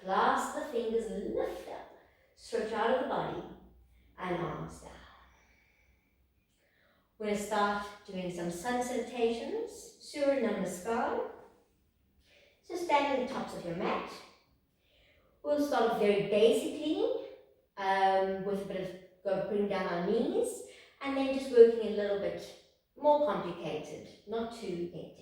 Clasp the fingers, lift up, stretch out of the body, and arms down. We're going to start doing some sun salutations, Surya Namaskar. So stand on the tops of your mat. We'll start very basically with a bit of bring down our knees, and then just working a little bit more complicated, not too hectic.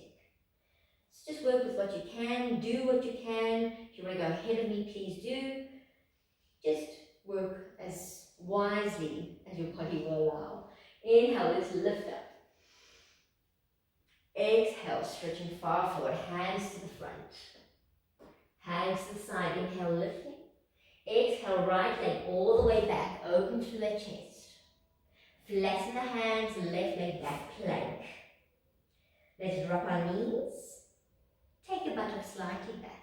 So just work with what you can, do what you can. If you want to go ahead of me, please do. Just work as wisely as your body will allow. Inhale, let's lift up. Exhale, stretching far forward, hands to the front. Hands to the side, inhale, lifting. Exhale, right leg all the way back, open to the chest. Flatten the hands, left leg back, plank. Let's drop our knees. Take your buttocks slightly back.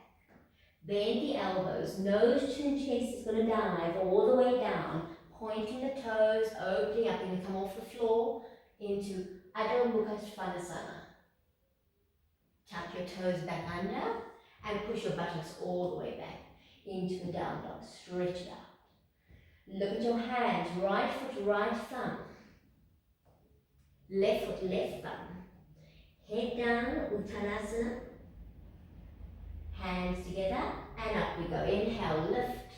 Bend the elbows, nose, chin, chest is going to dive all the way down, pointing the toes, opening up, and come off the floor into Adho Mukha Svanasana. Tuck your toes back under and push your buttocks all the way back into the down dog. Stretch it out. Look at your hands, right foot, right thumb. Left foot, left thumb. Head down, Uttanasana. Hands together and up we go. Inhale, lift.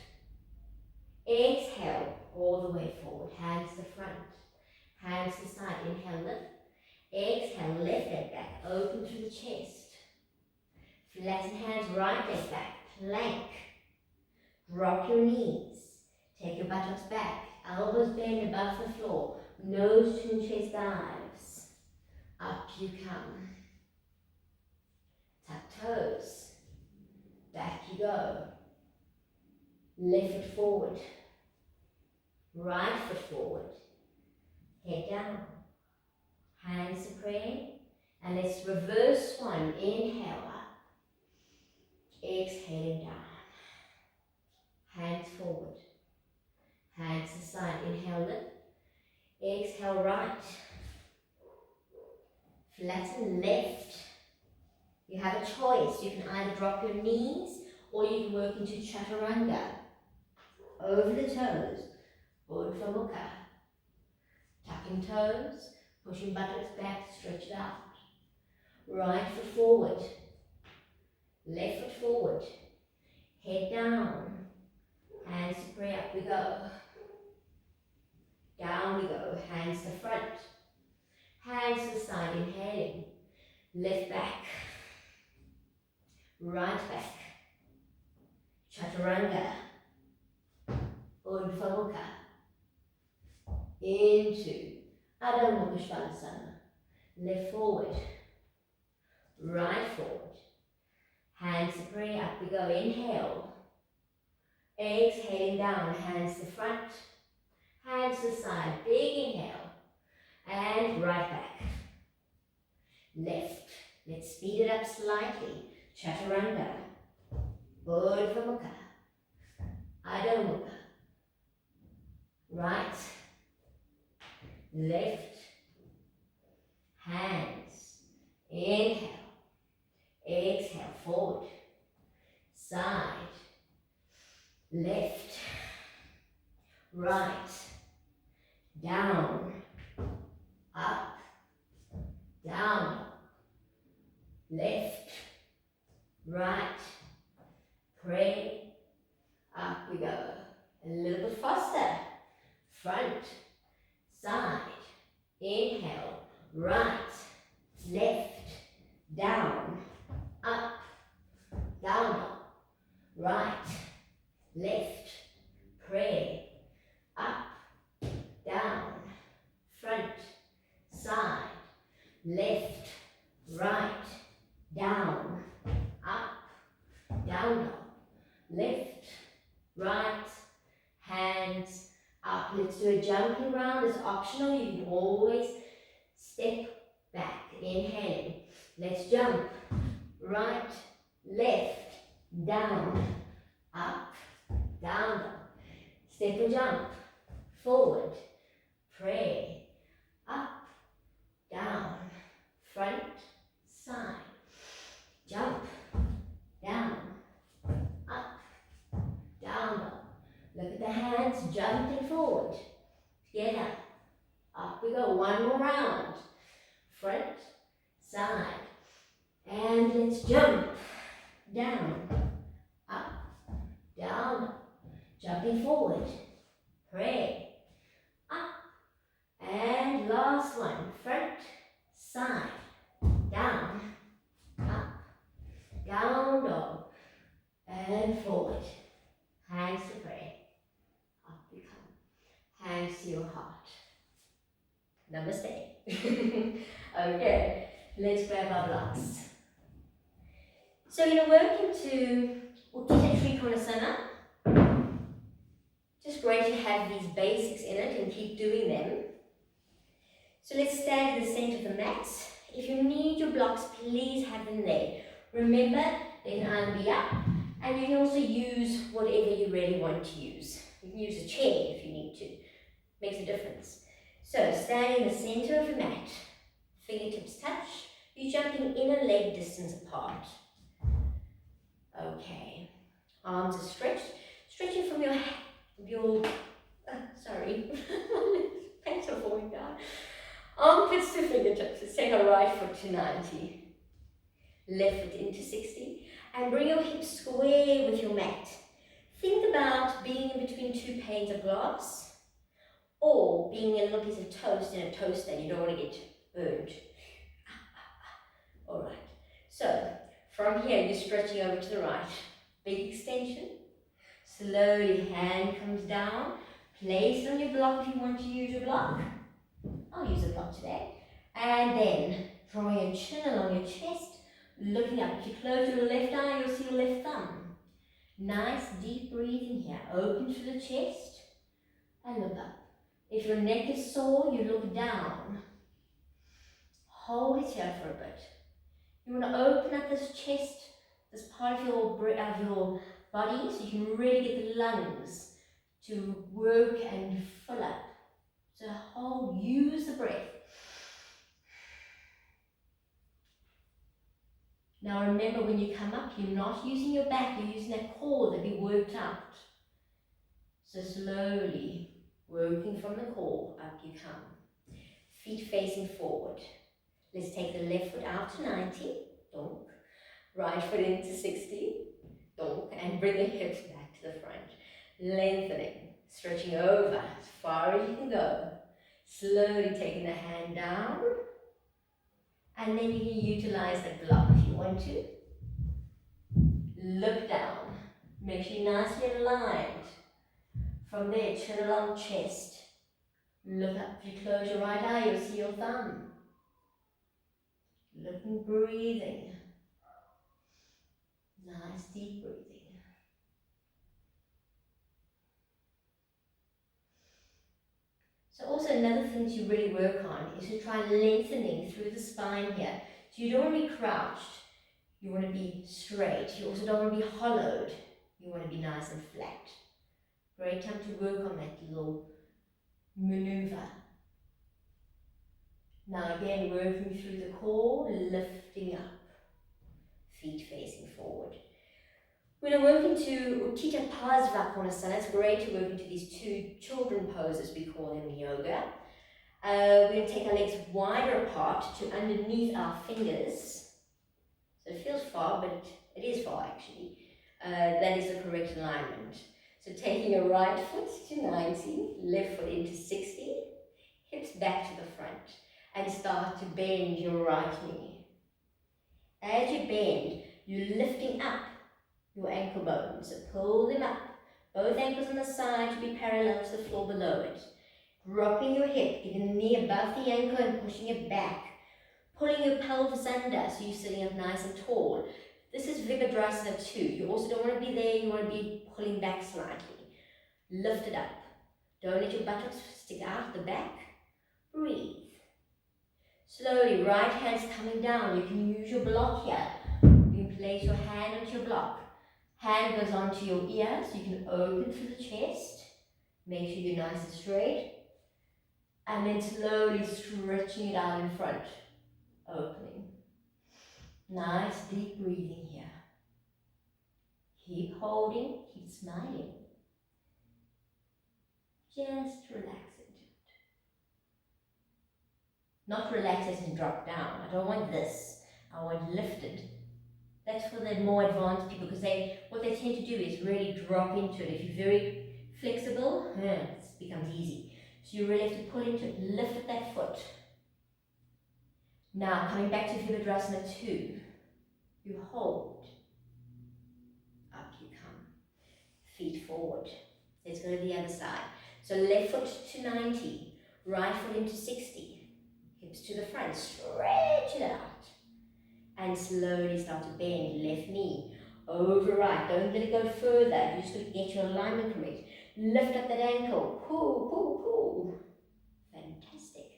Exhale, all the way forward. Hands to front. Hands to side. Inhale, lift. Exhale, left leg back. Open to the chest. Flatten hands, right leg back. Plank. Drop your knees. Take your buttocks back. Elbows bend above the floor. Nose to chest dives. Up you come. Tuck toes. Back you go. Left foot forward. Right foot forward. Head down. Hands to pray. And let's reverse one. Inhale up. Exhaling down. Hands forward. Hands to side. Inhale, lift. Exhale, right. Flatten left. You have a choice. You can either drop your knees or you can work into chaturanga. Over the toes. Urdhva Mukha. Tucking toes. Pushing buttocks back. Stretch it out. Right foot forward. Left foot forward. Head down. Hands to pray, up we go. Down we go. Hands to front. Hands to side. Inhaling. Lift back. Right back. Chaturanga. Urdhva Mukha. Into Adho Mukha Svanasana. Left forward. Right forward. Hands to pray, up we go. Inhale. Exhaling down. Hands to front. Hands to side. Big inhale. And right back. Left. Let's speed it up slightly. Chaturanga. Urdhva Mukha. Adho Mukha. Right. Left. Hands. Inhale. Exhale. Forward. Side. Left. Right. Down. Up. Down. Left. Right. Pray. Up we go. A little bit faster. Front. Side. Inhale. Right. Left. Down. Up. Down. Right. Left. Pray. Up. Down. Front. Side. Left. Right. Down. Up. Down. Left. Right. Hands up. Let's do a jumping round. It's optional. You can always step back. Inhaling. Let's jump. Right. Left. Down. Up. Down. Step and jump. Forward. Pray. Up. Down. Front. Side. Jump. Down. Up. Look at the hands jumping forward. Together. Up we go. One more round. Front, side. And let's jump. Down, up, down. Jumping forward. Pray. Up. And last one. Front, side. Down, up, down dog. And forward. Hands to pray. Up we come. Hands to your heart. Namaste. Okay, let's grab our blocks. So you're working to Uttita Trikonasana. Just great to have these basics in it and keep doing them. So let's stand in the center of the mat. If you need your blocks, please have them there. Remember, they can either be up, and you can also use whatever you really want to use. You can use a chair if you need to. Makes a difference. So, stand in the center of the mat. Fingertips touch. You're jumping in a leg distance apart. Okay. Arms are stretched. Stretching from your sorry. Thanks for falling down. Armpits to fingertips. Let's take our right foot to 90. Left foot into 60. And bring your hips square with your mat. Think about being in between two panes of glass, or being a little piece of toast in a toaster and you don't want to get burned. Alright, so from here you're stretching over to the right. Big extension. Slowly, hand comes down. Place it on your block if you want to use your block. I'll use a block today. And then drawing your chin along your chest, looking up. If you close your left eye, you'll see your left thumb. Nice deep breathing here. Open to the chest and look up. If your neck is sore, you look down. Hold it here for a bit. You want to open up this chest, this part of your body, so you can really get the lungs to work and fill up. So hold, use the breath. Now remember, when you come up, you're not using your back, you're using that core that we worked out. So slowly, working from the core, up you come. Feet facing forward. Let's take the left foot out to 90, donk. Right foot into 60, donk. And bring the hips back to the front. Lengthening, stretching over as far as you can go. Slowly taking the hand down. And then you can utilize the block if you want to. Look down. Make sure you're nicely aligned. From there, chin along chest. Look up. If you close your right eye, you'll see your thumb. Looking, breathing. Nice deep breathing. So also another thing to really work on is to try lengthening through the spine here. So you don't want to be crouched. You want to be straight. You also don't want to be hollowed. You want to be nice and flat. Great time to work on that little maneuver. Now again, working through the core, lifting up. Feet facing forward. We're going to work into Uttita Konasana. It's great to work into these two children poses, we call them in yoga. We're going to take our legs wider apart to underneath our fingers. So it feels far, but it is far actually. That is the correct alignment. So taking your right foot to 90, left foot into 60, hips back to the front, and start to bend your right knee. As you bend, you're lifting up your ankle bones. So pull them up. Both ankles on the side to be parallel to the floor below it. Dropping your hip, getting the knee above the ankle and pushing it back. Pulling your pelvis under so you're sitting up nice and tall. This is Virabhadrasana 2. You also don't want to be there, you want to be pulling back slightly. Lift it up. Don't let your buttocks stick out the back. Breathe. Slowly, right hand's coming down. You can use your block here. You can place your hand onto your block. Hand goes onto your ear so you can open through the chest. Make sure you're nice and straight. And then slowly stretching it out in front. Opening. Nice deep breathing here. Keep holding, keep smiling. Just relax into it. Not relax as in drop down. I don't want this. I want lifted. That's for the more advanced people, because what they tend to do is really drop into it. If you're very flexible, it becomes easy. So you really have to pull into it, lift at that foot. Now, coming back to Vipadrasana 2, you hold, up you come, feet forward. Let's go to the other side. So left foot to 90, right foot into 60, hips to the front, stretch it out. And slowly start to bend, left knee, over right, don't let it go further, you just got to get your alignment correct. Lift up that ankle, pull, pull, pull. Fantastic.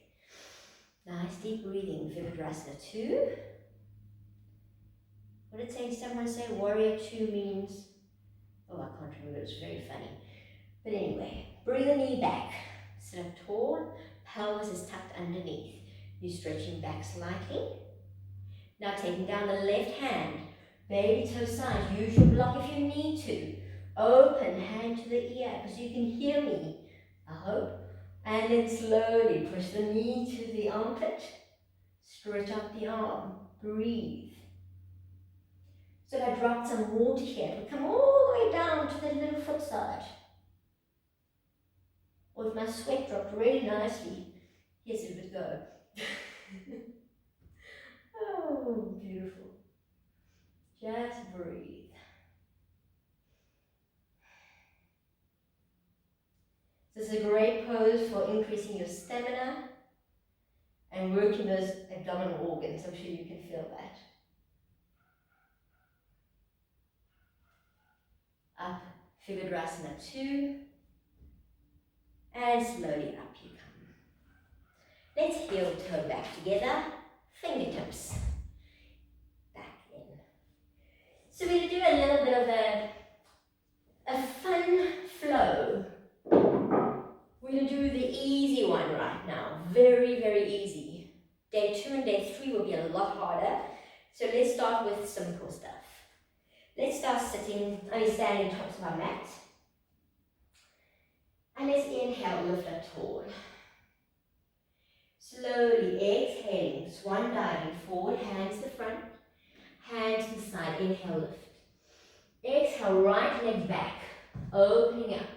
Nice deep breathing, Vipadrasana 2. What did someone say warrior 2 means? Oh, I can't remember, it was very funny. But anyway, bring the knee back, sit up tall, pelvis is tucked underneath. You're stretching back slightly. Now taking down the left hand, baby toe side, use your block if you need to. Open, hand to the ear, because you can hear me, I hope. And then slowly push the knee to the armpit, stretch up the arm, breathe. So if I dropped some water here, it would come all the way down to the little foot side. Or if my sweat dropped really nicely, yes, it would go. Oh, beautiful. Just breathe. This is a great pose for increasing your stamina and working those abdominal organs. I'm sure you can feel that. Up, Vipadrasana 2. And slowly up you come. Let's heel toe back together. Fingertips. So we're going to do a little bit of a fun flow. We're going to do the easy one right now. Very, very easy. Day 2 and day 3 will be a lot harder. So let's start with simple stuff. Let's start standing tops of our mat. And let's inhale, lift up tall. Slowly exhaling, swan diving forward, hands to the front. Hands to the side, inhale, lift. Exhale, right leg back, opening up.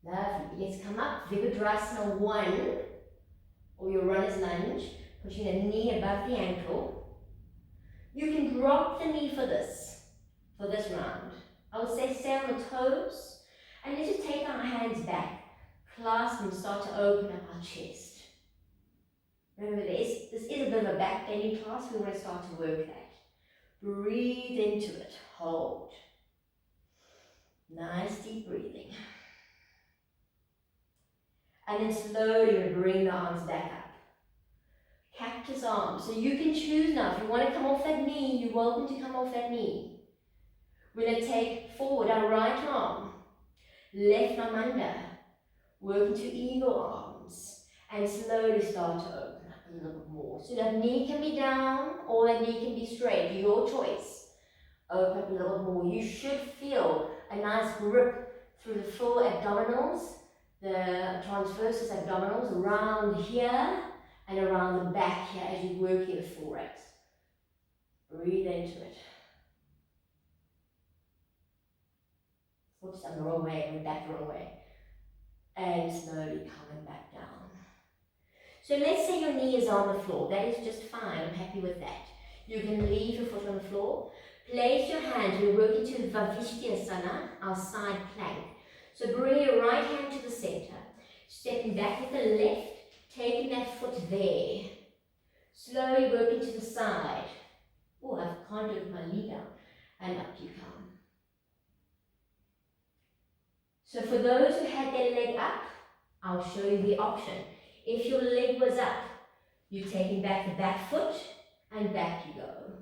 Lovely. Let's come up, Vipadrasana 1, or your runner's lunge, pushing the knee above the ankle. You can drop the knee for this round. I would say stay on the toes, and let's just take our hands back, clasp and start to open up our chest. Remember this is a bit of a back bending class, we want to start to work that. Breathe into it, hold. Nice deep breathing. And then slowly bring the arms back up. Cactus arms. So you can choose now, if you want to come off that knee, you're welcome to come off that knee. We're going to take forward our right arm, left arm under, work into eagle arms, and slowly start to open. A little bit more. So that knee can be down or that knee can be straight, your choice. Open up a little bit more. You should feel a nice grip through the full abdominals, the transversus abdominals around here and around the back here as you work your thorax. Breathe into it. Oops, I'm the wrong way, I'm back the wrong way. And slowly coming back down. So let's say your knee is on the floor. That is just fine. I'm happy with that. You can leave your foot on the floor. Place your hands. We're working to Vavishtyasana, our side plank. So bring your right hand to the center. Stepping back with the left, taking that foot there. Slowly working to the side. Oh, I can't do it with my knee down. And up you come. So for those who had their leg up, I'll show you the option. If your leg was up, you're taking back the back foot and back you go.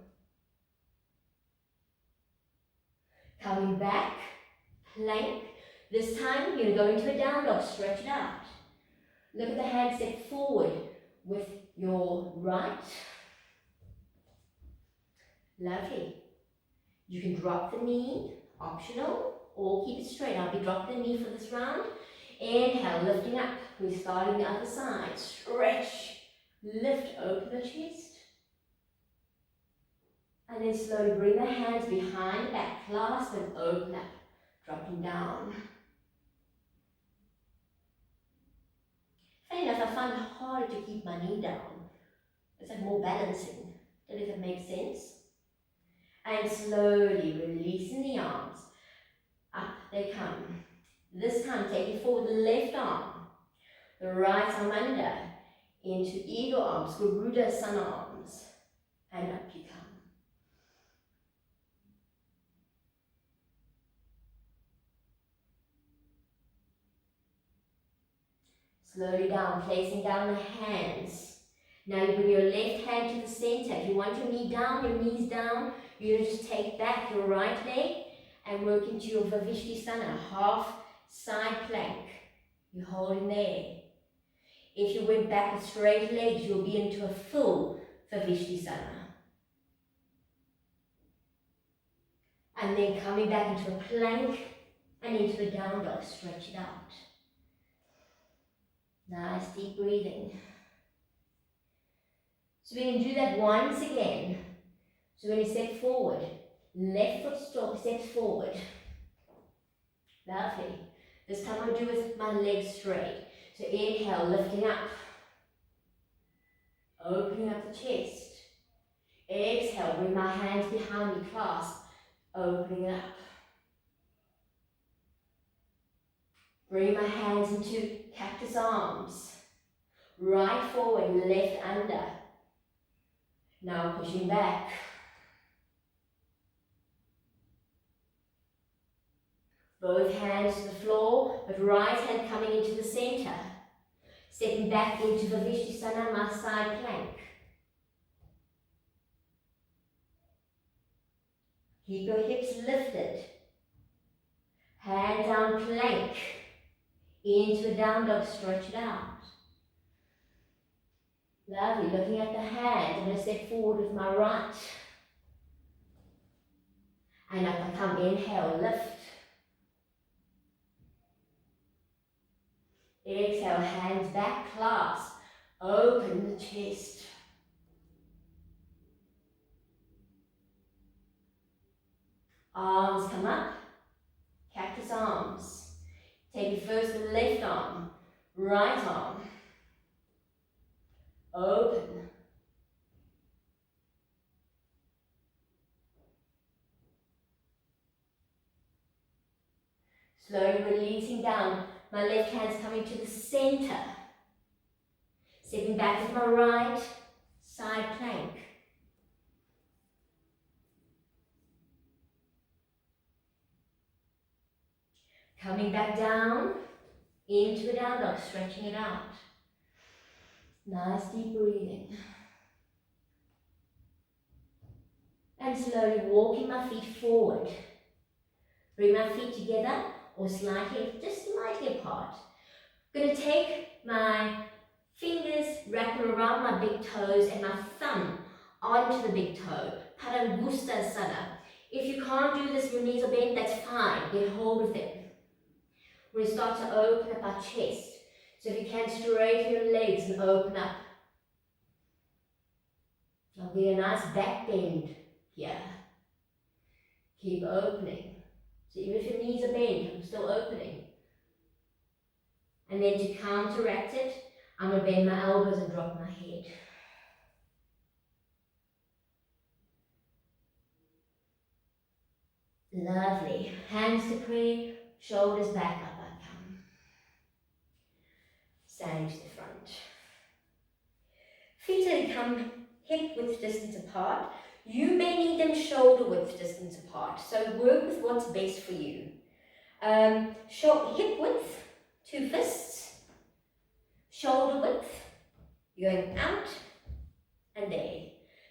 Coming back, plank. This time you're going to go into a down dog, stretch it out. Look at the hand, step forward with your right. Lovely. You can drop the knee, optional, or keep it straight. I'll be dropping the knee for this round. Inhale, lifting up. We're starting the other side. Stretch, lift, open the chest. And then slowly bring the hands behind the back, clasp and open up, dropping down. Funny enough, I find it harder to keep my knee down. It's like more balancing. Don't know if it makes sense. And slowly releasing the arms. Up they come. This time taking forward the left arm. The right arm under. Into eagle arms, Garuda sun arms. And up you come. Slowly down, placing down the hands. Now you bring your left hand to the center. If you want your knee down, your knees down, you're going to just take back your right leg and work into your Vivishisthana, half side plank. You hold in there. If you went back with straight legs, you'll be into a full Vivishisthana. And then coming back into a plank and into a down dog, stretch it out. Nice deep breathing. So we can do that once again. So when you step forward, left foot steps forward. Lovely. This time I'll do with my legs straight. So inhale, lifting up. Opening up the chest. Exhale, bring my hands behind me, clasp. Opening up. Bring my hands into cactus arms. Right forward, left under. Now pushing back. Both hands to the floor, but right hand coming into the center. Stepping back into Vivishisthana, my side plank. Keep your hips lifted. Hand down plank. Into a down dog, stretch it out. Lovely, looking at the hands, I'm going to step forward with my right. And up I come, inhale, lift. Exhale, hands back, clasp. Open the chest. Arms come up, cactus arms. Take first the left arm, right arm. Open. Slowly releasing down. My left hand's coming to the center. Stepping back with my right side plank. Coming back down into a down dog, stretching it out. Nice deep breathing. And slowly walking my feet forward. Bring my feet together or slightly, just slightly apart. I'm going to take my fingers, wrap them around my big toes and my thumb onto the big toe. Padangusthasana. If you can't do this, your knees are bent, that's fine. Get hold of them. We're going to start to open up our chest. So if you can, straighten your legs and open up. I'll get a nice back bend here. Keep opening. So even if your knees are bent, I'm still opening. And then to counteract it, I'm going to bend my elbows and drop my head. Lovely. Hands to prayer, shoulders back, up I come. Standing to the front. Feet are to come hip width distance apart. You may need them shoulder width distance apart. So work with what's best for you. Hip width, 2 fists. Shoulder width, you're going out and there.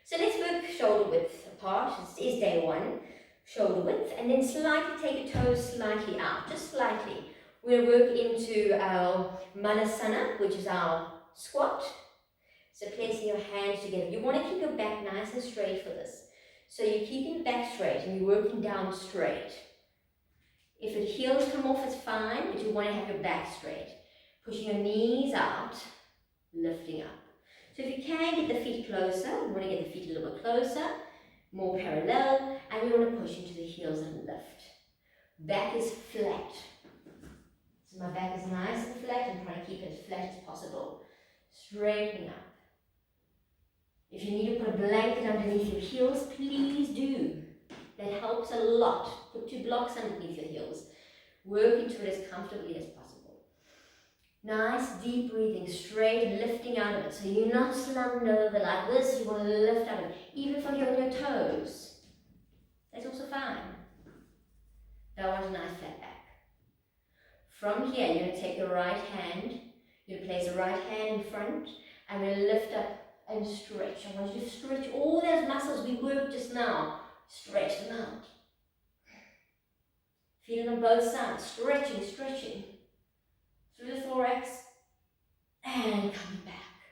So let's work shoulder width apart. This is day 1. Shoulder width, and then slightly take your toes slightly out, just slightly. We'll work into our Manasana, which is our squat. So placing your hands together. You want to keep your back nice and straight for this. So you're keeping the back straight and you're working down straight. If the heels come off, it's fine, but you want to have your back straight. Pushing your knees out, lifting up. So if you can get the feet closer, you want to get the feet a little bit closer, more parallel, and you want to push into the heels and lift. Back is flat. So my back is nice and flat. I'm trying to keep it as flat as possible. Straightening up. If you need to put a blanket underneath your heels, please do. That helps a lot. Put 2 blocks underneath your heels. Work into it as comfortably as possible. Nice deep breathing, straight, lifting out of it. So you're not slumped over like this. You want to lift out of it. Even from your toes. That's also fine. I want a nice flat back. From here, you're going to take your right hand. You're going to place the right hand in front. I'm going to lift up and stretch. I want you to stretch all those muscles we worked just now. Stretch them out. Feel it on both sides. Stretching, stretching. Through the thorax. And coming back.